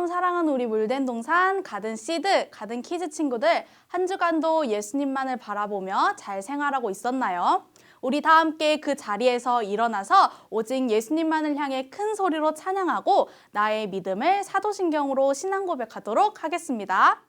안녕 사랑하는 우리 물된동산 가든시드, 가든키즈 친구들, 한 주간도 예수님만을 바라보며 잘 생활하고 있었나요? 우리 다 함께 그 자리에서 일어나서 오직 예수님만을 향해 큰 소리로 찬양하고 나의 믿음을 사도신경으로 신앙 고백하도록 하겠습니다.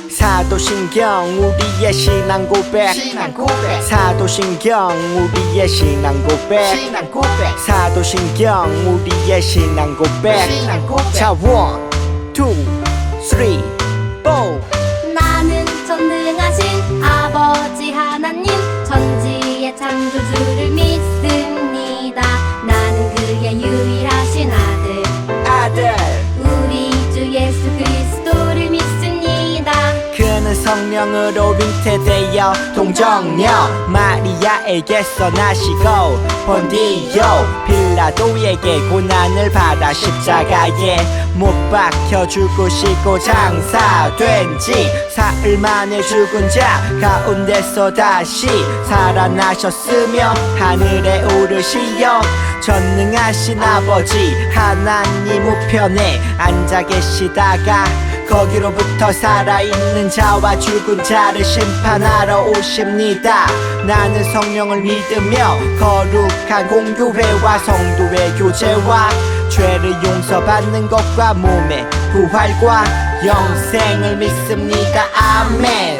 사도신경 우리의 신앙 고백 사도신경 우리의 신앙 고백 사도신경 우리의 신앙 고백 자 1, 2, 3, 4 나는 전능하신 아버지 하나님 천지의 창조주를 믿습니다. 나는 그의 유일하신 아들 우리 주 예수 그리스도를 믿습니다. 그는 성령으로 잉태되어 동정녀 마리아에게서 나시고 본디오 빌라도에게 고난을 받아 십자가에 못 박혀 죽으시고 장사된 지 사흘 만에 죽은 자 가운데서 다시 살아나셨으며 하늘에 오르시어 전능하신 아버지 하나님 우편에 앉아 계시다가 거기로부터 살아있는 자와 죽은 자를 심판하러 오십니다. 나는 성령을 믿으며 거룩한 공교회와 성도의 교제와 죄를 용서받는 것과 몸의 부활과 영생을 믿습니다. 아멘.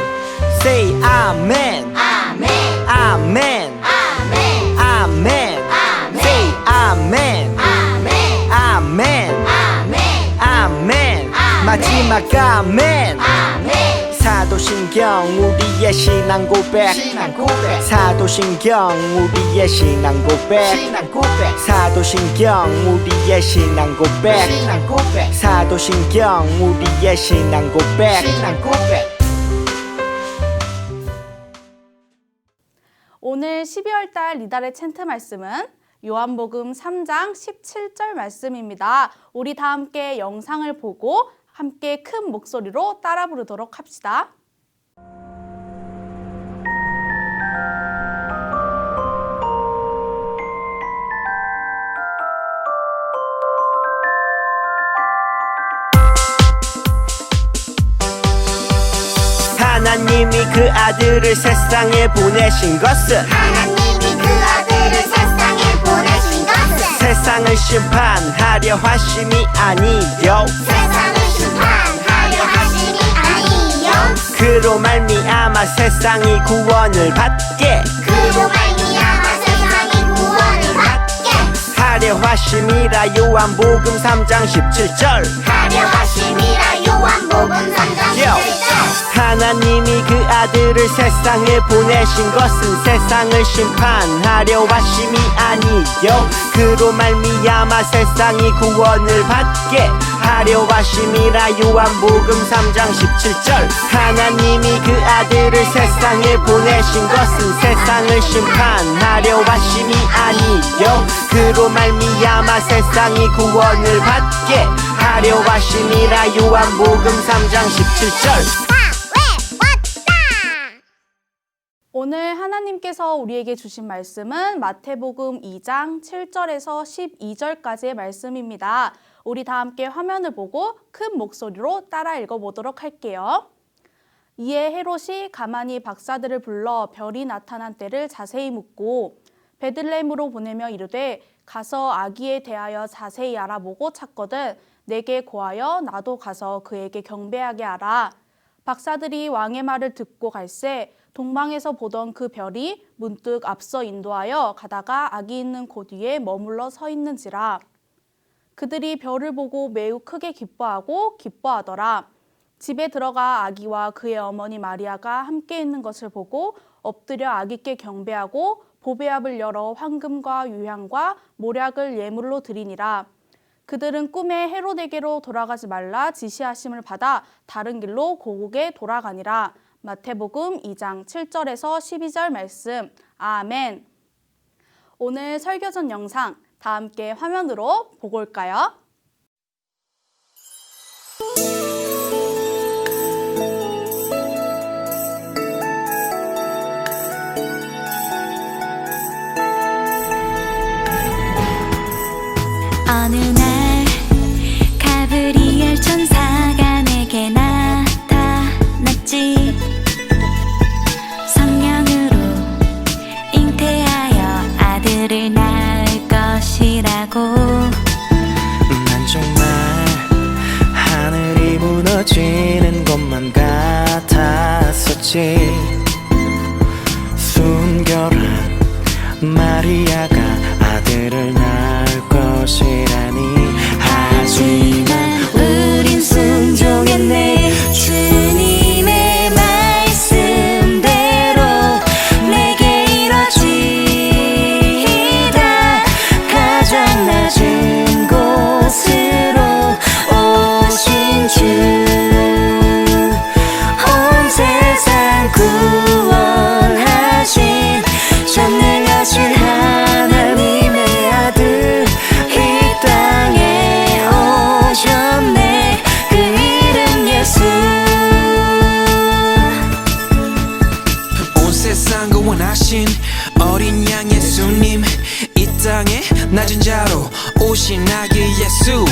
Say 아멘. 아멘 아멘. 아멘 아멘. Say 아멘. 아멘 아멘. 아멘 아멘. 마지막 아멘. 아멘 사도신경 우리의 신앙 고백 사도신경 우리의 신앙 고백 사도신경 우리의 신앙 고백 사도신경 우리의 신앙 고백 오늘 12월달 리달의 챈트 말씀은 요한복음 3장 17절 말씀입니다. 우리 다 함께 영상을 보고 함께 큰 목소리로 따라 부르도록 합시다. 하나님이 그 아들을 세상에 보내신 것은 세상을 심판하려 하심이 아니요 그로 말미암아 세상이 구원을 받게 하려 하심이라 요한복음 3장 17절 하나님이 그 아들을 세상에 보내신 것은 세상을 심판하려 하심이 아니요 그로 말미암아 세상이 구원을 받게 하려 하심이라 요한복음 3장 17절 하나님이 그 아들을 세상에 보내신 것은 세상을 심판하려 하심이 아니요 그로 말미암아 세상이 구원을 받게 하려 하심이라 요한복음 3장 17절 오늘 하나님께서 우리에게 주신 말씀은 마태복음 2장 7절에서 12절까지의 말씀입니다. 우리 다 함께 화면을 보고 큰 목소리로 따라 읽어보도록 할게요. 이에 헤롯이 가만히 박사들을 불러 별이 나타난 때를 자세히 묻고 베들레헴으로 보내며 이르되 가서 아기에 대하여 자세히 알아보고 찾거든 내게 고하여 나도 가서 그에게 경배하게 하라. 박사들이 왕의 말을 듣고 갈새 동방에서 보던 그 별이 문득 앞서 인도하여 가다가 아기 있는 곳 위에 머물러 서 있는지라. 그들이 별을 보고 매우 크게 기뻐하더라. 집에 들어가 아기와 그의 어머니 마리아가 함께 있는 것을 보고 엎드려 아기께 경배하고 보배압을 열어 황금과 유향과 모략을 예물로 드리니라. 그들은 꿈에 헤롯에게로 돌아가지 말라 지시하심을 받아 다른 길로 고국에 돌아가니라. 마태복음 2장 7절에서 12절 말씀. 아멘. 오늘 설교 전 영상 다 함께 화면으로 보고 올까요? 어느 날 가브리엘 천사가 내게 나타났지. 성령으로 잉태하여 아들을 낳을 것이라고. 아직 순결한 마리아가 아들을 낳을 것이라니. 하지만 우린 순종했네. 주님의 말씀대로 내게 이뤄지이다. 가장 낮은 곳으로 오신 주, 온 세상 구원하신 전능하신 하나님의 아들 이 땅에 오셨네. 그 이름 예수. 온 세상 구원하신 어린 양 예수님, 이 땅에 낮은 자로 오신 아기 예수.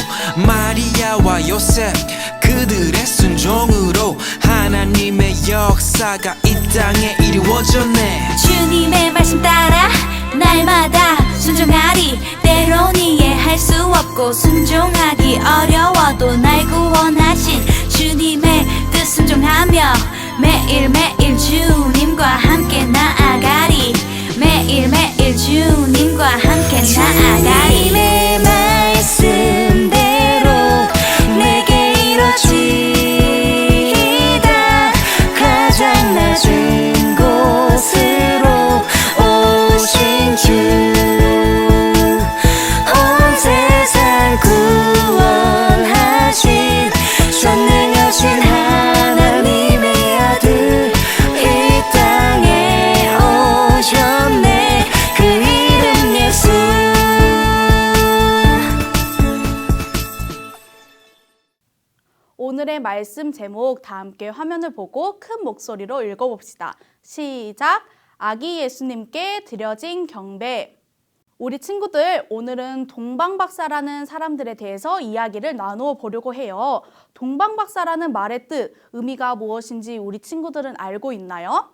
마리아와 요셉 그들의 순종으로 하나님의 역사가 이 땅에 이루어졌네. 주님의 말씀 따라 날마다 순종하리. 때론 이해할 수 없고 순종하기 어려워도 날 구원하신 주님의 뜻 순종하며 매일매일 주님과 함께 나아가리. 매일매일 주님과 함께 나아가리. 주님의 말씀대로 내게 이뤄지이다. 가장 낮은 곳으로 오신 주, 온 세상 구원하신 전능하신 하나님의 아들 이 땅에 오셨네. 그 이름 예수. 오늘의 말씀 제목 다 함께 화면을 보고 큰 목소리로 읽어봅시다. 시작! 아기 예수님께 드려진 경배. 우리 친구들, 오늘은 동방박사라는 사람들에 대해서 이야기를 나누어 보려고 해요. 동방박사라는 말의 뜻, 의미가 무엇인지 우리 친구들은 알고 있나요?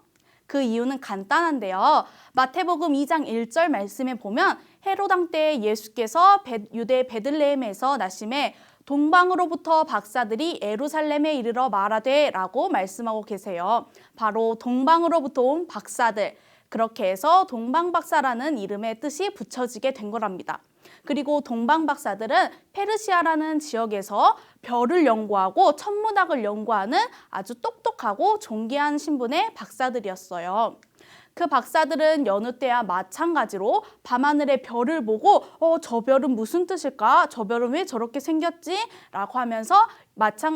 그 이유는 간단한데요. 마태복음 2장 1절 말씀에 보면 헤로당 때 예수께서 유대 베들레헴에서 나심에 동방으로부터 박사들이 예루살렘에 이르러 말하되 라고 말씀하고 계세요. 바로 동방으로부터 온 박사들, 그렇게 해서 동방박사라는 이름의 뜻이 붙여지게 된 거랍니다. 그리고 동방박사들은 페르시아라는 지역에서 별을 연구하고 천문학을 연구하는 아주 똑똑하고 존귀한 신분의 박사들이었어요. 그 박사들은 여느 때와 마찬가지로 밤하늘의 별을 보고 저 별은 무슨 뜻일까? 저 별은 왜 저렇게 생겼지? 라고 하면서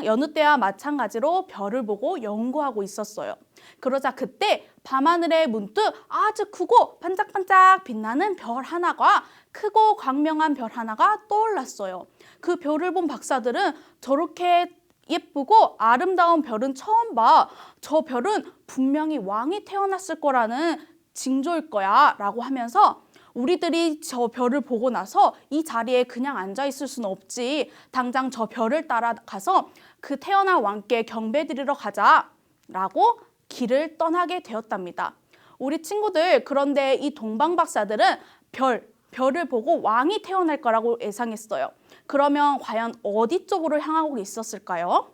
여느 때와 마찬가지로 별을 보고 연구하고 있었어요. 그러자 그때 밤하늘에 문득 아주 크고 반짝반짝 빛나는 별 하나가, 크고 광명한 별 하나가 떠올랐어요. 그 별을 본 박사들은 저렇게 예쁘고 아름다운 별은 처음 봐. 저 별은 분명히 왕이 태어났을 거라는 징조일 거야 라고 하면서 우리들이 저 별을 보고 나서 이 자리에 그냥 앉아 있을 수는 없지. 당장 저 별을 따라가서 그 태어날 왕께 경배드리러 가자 라고 길을 떠나게 되었답니다. 우리 친구들, 그런데 이 동방박사들은 별을 보고 왕이 태어날 거라고 예상했어요. 그러면 과연 어디 쪽으로 향하고 있었을까요?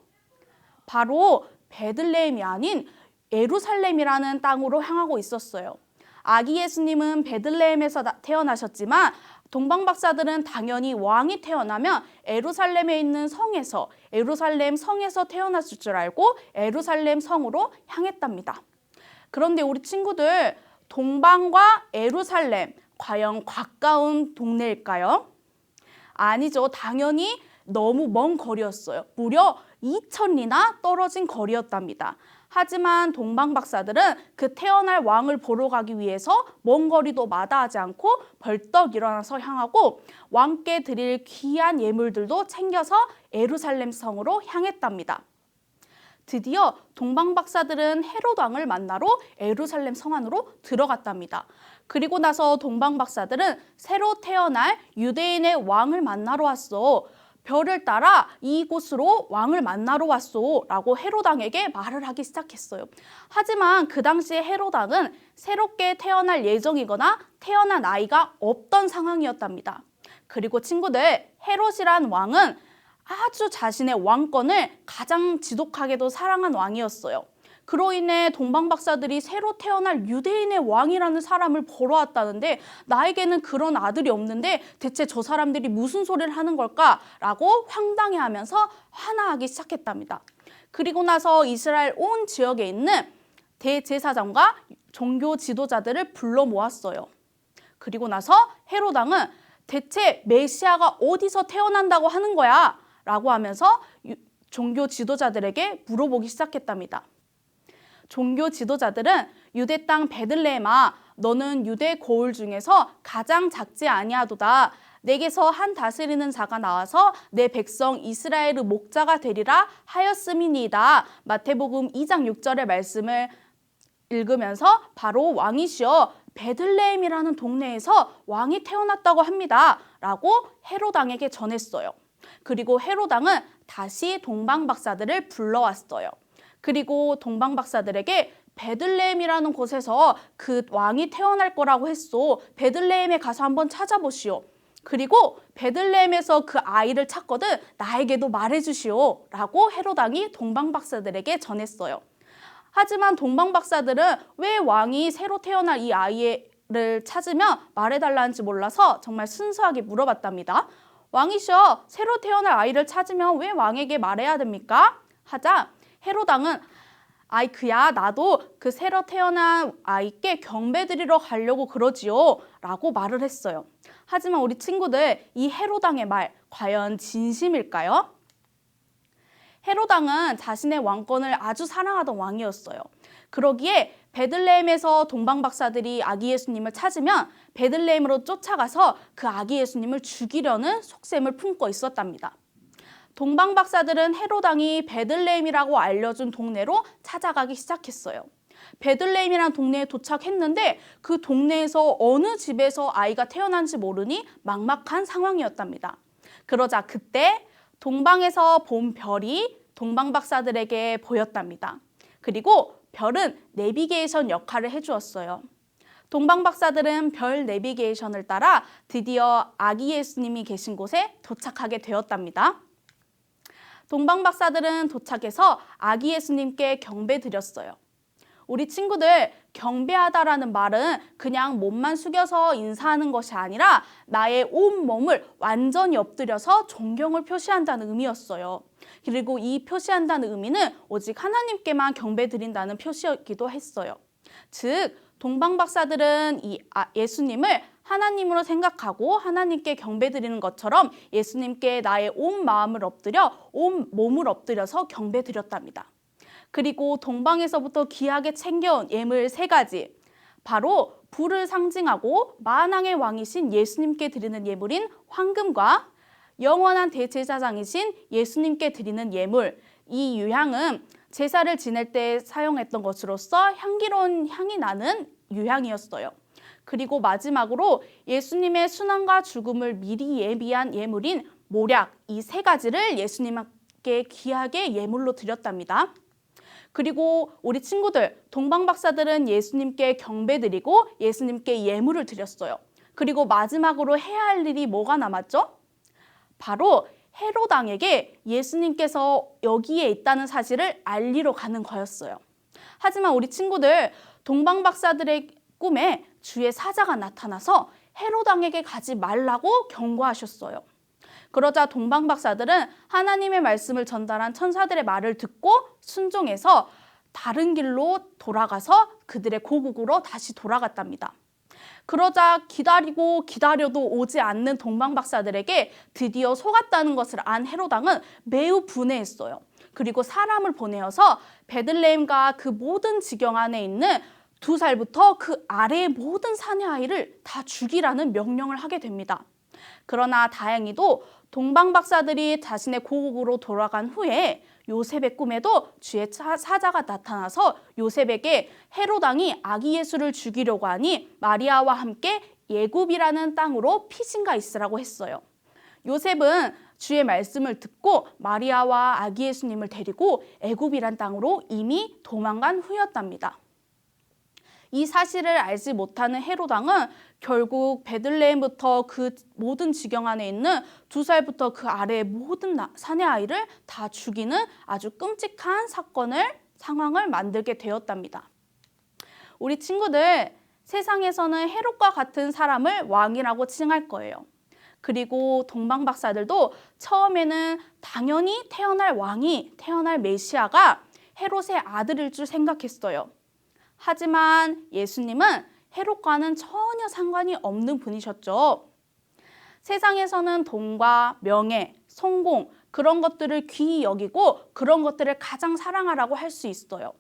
바로 베들레헴이 아닌 예루살렘이라는 땅으로 향하고 있었어요. 아기 예수님은 베들레헴에서 태어나셨지만 동방박사들은 당연히 왕이 태어나면 예루살렘 성에서 태어났을 줄 알고 예루살렘 성으로 향했답니다. 그런데 우리 친구들, 동방과 예루살렘 과연 가까운 동네일까요? 아니죠. 당연히 너무 먼 거리였어요. 무려 2,000리나 떨어진 거리였답니다. 하지만 동방박사들은 그 태어날 왕을 보러 가기 위해서 먼 거리도 마다하지 않고 벌떡 일어나서 향하고 왕께 드릴 귀한 예물들도 챙겨서 예루살렘 성으로 향했답니다. 드디어 동방박사들은 헤롯 왕을 만나러 예루살렘 성 안으로 들어갔답니다. 그리고 나서 동방박사들은 새로 태어날 유대인의 왕을 만나러 왔어. 별을 따라 이곳으로 왕을 만나러 왔소 라고 헤롯 왕에게 말을 하기 시작했어요. 하지만 그 당시에 헤롯 왕은 새롭게 태어날 예정이거나 태어난 아이가 없던 상황이었답니다. 그리고 친구들, 헤롯이란 왕은 아주 자신의 왕권을 가장 지독하게도 사랑한 왕이었어요. 그로 인해 동방 박사들이 새로 태어날 유대인의 왕이라는 사람을 보러 왔다는데 나에게는 그런 아들이 없는데 대체 저 사람들이 무슨 소리를 하는 걸까라고 황당해하면서 화나하기 시작했답니다. 그리고 나서 이스라엘 온 지역에 있는 대제사장과 종교 지도자들을 불러 모았어요. 그리고 나서 헤롯 왕은 대체 메시아가 어디서 태어난다고 하는 거야? 라고 하면서 종교 지도자들에게 물어보기 시작했답니다. 종교 지도자들은 유대 땅 베들레헴아, 너는 유대 고을 중에서 가장 작지 아니하도다. 내게서 한 다스리는 자가 나와서 내 백성 이스라엘의 목자가 되리라 하였음이니이다. 마태복음 2장 6절의 말씀을 읽으면서 바로 왕이시여 베들레헴이라는 동네에서 왕이 태어났다고 합니다. 라고 헤롯 왕에게 전했어요. 그리고 헤롯 왕은 다시 동방 박사들을 불러왔어요. 그리고 동방 박사들에게 베들레헴이라는 곳에서 그 왕이 태어날 거라고 했소. 베들레헴에 가서 한번 찾아보시오. 그리고 베들레헴에서 그 아이를 찾거든 나에게도 말해주시오. 라고 헤롯 왕이 동방 박사들에게 전했어요. 하지만 동방 박사들은 왜 왕이 새로 태어날 이 아이를 찾으면 말해달라는지 몰라서 정말 순수하게 물어봤답니다. 왕이시여, 새로 태어날 아이를 찾으면 왜 왕에게 말해야 됩니까? 하자 헤롯 왕은 아이 그야 나도 그 새로 태어난 아이께 경배드리러 가려고 그러지요 라고 말을 했어요. 하지만 우리 친구들, 이 헤롯 왕의 말 과연 진심일까요? 헤롯 왕은 자신의 왕권을 아주 사랑하던 왕이었어요. 그러기에 베들레헴에서 동방 박사들이 아기 예수님을 찾으면 베들레헴으로 쫓아가서 그 아기 예수님을 죽이려는 속셈을 품고 있었답니다. 동방 박사들은 헤롯 왕이 베들레헴이라고 알려준 동네로 찾아가기 시작했어요. 베들레헴이라는 동네에 도착했는데 그 동네에서 어느 집에서 아이가 태어난지 모르니 막막한 상황이었답니다. 그러자 그때 동방에서 본 별이 동방 박사들에게 보였답니다. 그리고 별은 내비게이션 역할을 해주었어요. 동방 박사들은 별 내비게이션을 따라 드디어 아기 예수님이 계신 곳에 도착하게 되었답니다. 동방 박사들은 도착해서 아기 예수님께 경배드렸어요. 우리 친구들, 경배하다라는 말은 그냥 몸만 숙여서 인사하는 것이 아니라 나의 온 몸을 완전히 엎드려서 존경을 표시한다는 의미였어요. 그리고 이 표시한다는 의미는 오직 하나님께만 경배드린다는 표시이기도 했어요. 즉, 동방 박사들은 이 예수님을 하나님으로 생각하고 하나님께 경배드리는 것처럼 예수님께 나의 온 마음을 엎드려 온 몸을 엎드려서 경배드렸답니다. 그리고 동방에서부터 귀하게 챙겨온 예물 3가지, 바로 부를 상징하고 만왕의 왕이신 예수님께 드리는 예물인 황금과 영원한 대제사장이신 예수님께 드리는 예물, 이 유향은 제사를 지낼 때 사용했던 것으로서 향기로운 향이 나는 유향이었어요. 그리고 마지막으로 예수님의 순환과 죽음을 미리 예비한 예물인 모략, 이 3가지를 예수님께 귀하게 예물로 드렸답니다. 그리고 우리 친구들, 동방 박사들은 예수님께 경배드리고 예수님께 예물을 드렸어요. 그리고 마지막으로 해야 할 일이 뭐가 남았죠? 바로 헤롯 왕에게 예수님께서 여기에 있다는 사실을 알리러 가는 거였어요. 하지만 우리 친구들, 동방 박사들의 꿈에 주의 사자가 나타나서 헤롯 왕에게 가지 말라고 경고하셨어요. 그러자 동방 박사들은 하나님의 말씀을 전달한 천사들의 말을 듣고 순종해서 다른 길로 돌아가서 그들의 고국으로 다시 돌아갔답니다. 그러자 기다리고 기다려도 오지 않는 동방 박사들에게 드디어 속았다는 것을 안 헤롯 왕은 매우 분해했어요. 그리고 사람을 보내어서 베들레헴과 그 모든 지경 안에 있는 2살부터 그 아래의 모든 사내 아이를 다 죽이라는 명령을 하게 됩니다. 그러나 다행히도 동방 박사들이 자신의 고국으로 돌아간 후에 요셉의 꿈에도 주의 사자가 나타나서 요셉에게 헤롯 왕이 아기 예수를 죽이려고 하니 마리아와 함께 예굽이라는 땅으로 피신가 있으라고 했어요. 요셉은 주의 말씀을 듣고 마리아와 아기 예수님을 데리고 애굽이란 땅으로 이미 도망간 후였답니다. 이 사실을 알지 못하는 헤롯 왕은 결국 베들레헴부터 그 모든 지경 안에 있는 2살부터 그 아래의 모든 사내 아이를 다 죽이는 아주 끔찍한 사건을 상황을 만들게 되었답니다. 우리 친구들, 세상에서는 헤롯과 같은 사람을 왕이라고 칭할 거예요. 그리고 동방 박사들도 처음에는 당연히 태어날 왕이, 태어날 메시아가 헤롯의 아들일 줄 생각했어요. 하지만 예수님은 헤롯과는 전혀 상관이 없는 분이셨죠. 세상에서는 돈과 명예, 성공, 그런 것들을 귀히 여기고 그런 것들을 가장 사랑하라고 할 수 있어요.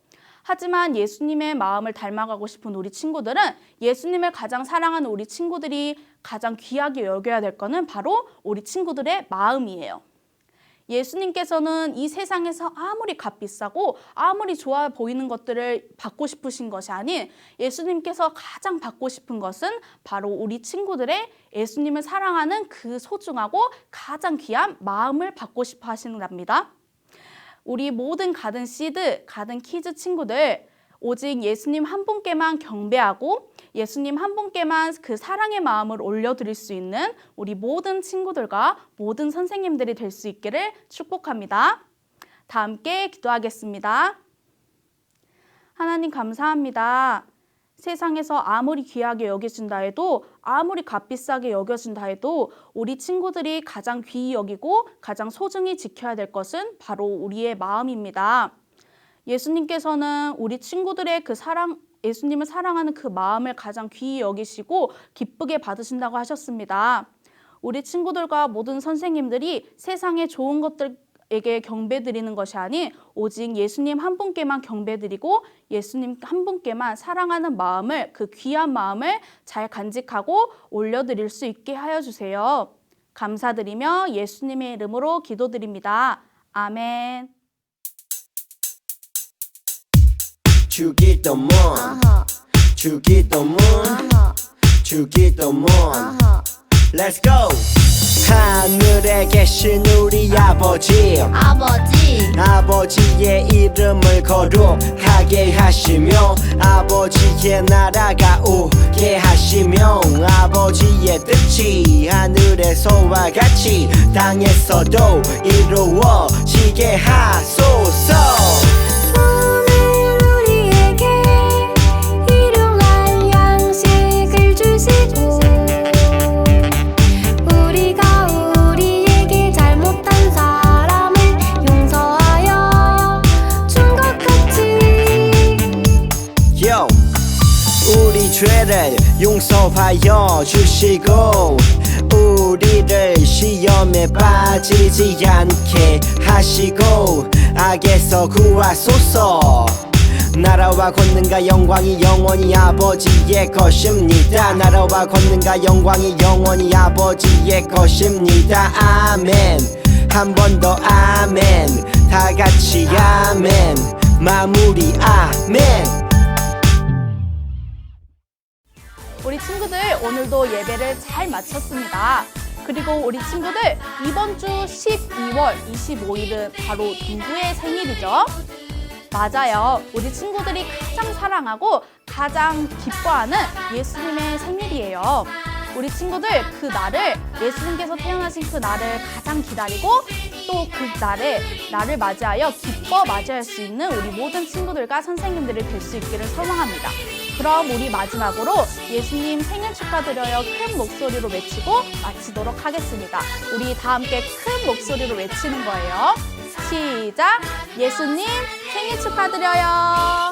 하지만 예수님의 마음을 닮아가고 싶은 우리 친구들은 예수님을 가장 사랑하는 우리 친구들이 가장 귀하게 여겨야 될 것은 바로 우리 친구들의 마음이에요. 예수님께서는 이 세상에서 아무리 값비싸고 아무리 좋아 보이는 것들을 받고 싶으신 것이 아닌 예수님께서 가장 받고 싶은 것은 바로 우리 친구들의 예수님을 사랑하는 그 소중하고 가장 귀한 마음을 받고 싶어 하시는답니다. 우리 모든 가든 시드, 가든 키즈 친구들, 오직 예수님 한 분께만 경배하고 예수님 한 분께만 그 사랑의 마음을 올려드릴 수 있는 우리 모든 친구들과 모든 선생님들이 될 수 있기를 축복합니다. 다 함께 기도하겠습니다. 하나님 감사합니다. 세상에서 아무리 귀하게 여겨준다 해도 아무리 값비싸게 여겨준다 해도 우리 친구들이 가장 귀히 여기고 가장 소중히 지켜야 될 것은 바로 우리의 마음입니다. 예수님께서는 우리 친구들의 그 사랑, 예수님을 사랑하는 그 마음을 가장 귀히 여기시고 기쁘게 받으신다고 하셨습니다. 우리 친구들과 모든 선생님들이 세상의 좋은 것들에게 경배드리는 것이 아닌 오직 예수님 한 분께만 경배드리고 예수님 한 분께만 사랑하는 마음을, 그 귀한 마음을 잘 간직하고 올려드릴 수 있게 하여 주세요. 감사드리며 예수님의 이름으로 기도드립니다. 아멘. 주기도문 주기도문 주기도문 Let's go! 하늘에 계신 우리 아버지의 이름을 거룩하게 하시며 아버지의 나라가 오게 하시며 아버지의 뜻이 하늘에서와 같이 땅에서도 이루어지게 하소서. 우리 죄를 용서하여 주시고 우리를 시험에 빠지지 않게 하시고 악에서 구하소서. 나라와 권능과 영광이 영원히 아버지의 것입니다. 나라와 권능과 영광이 영원히 아버지의 것입니다. 아멘. 한 번 더 아멘. 다 같이 아멘. 마무리 아멘. 우리 친구들 오늘도 예배를 잘 마쳤습니다. 그리고 우리 친구들 이번 주 12월 25일은 바로 누구의 생일이죠? 맞아요. 우리 친구들이 가장 사랑하고 가장 기뻐하는 예수님의 생일이에요. 우리 친구들 그 날을, 예수님께서 태어나신 그 날을 가장 기다리고 또 그 날을 맞이하여 기뻐 맞이할 수 있는 우리 모든 친구들과 선생님들이 될 수 있기를 소망합니다. 그럼 우리 마지막으로 예수님 생일 축하드려요 큰 목소리로 외치고 마치도록 하겠습니다. 우리 다 함께 큰 목소리로 외치는 거예요. 시작! 예수님 생일 축하드려요.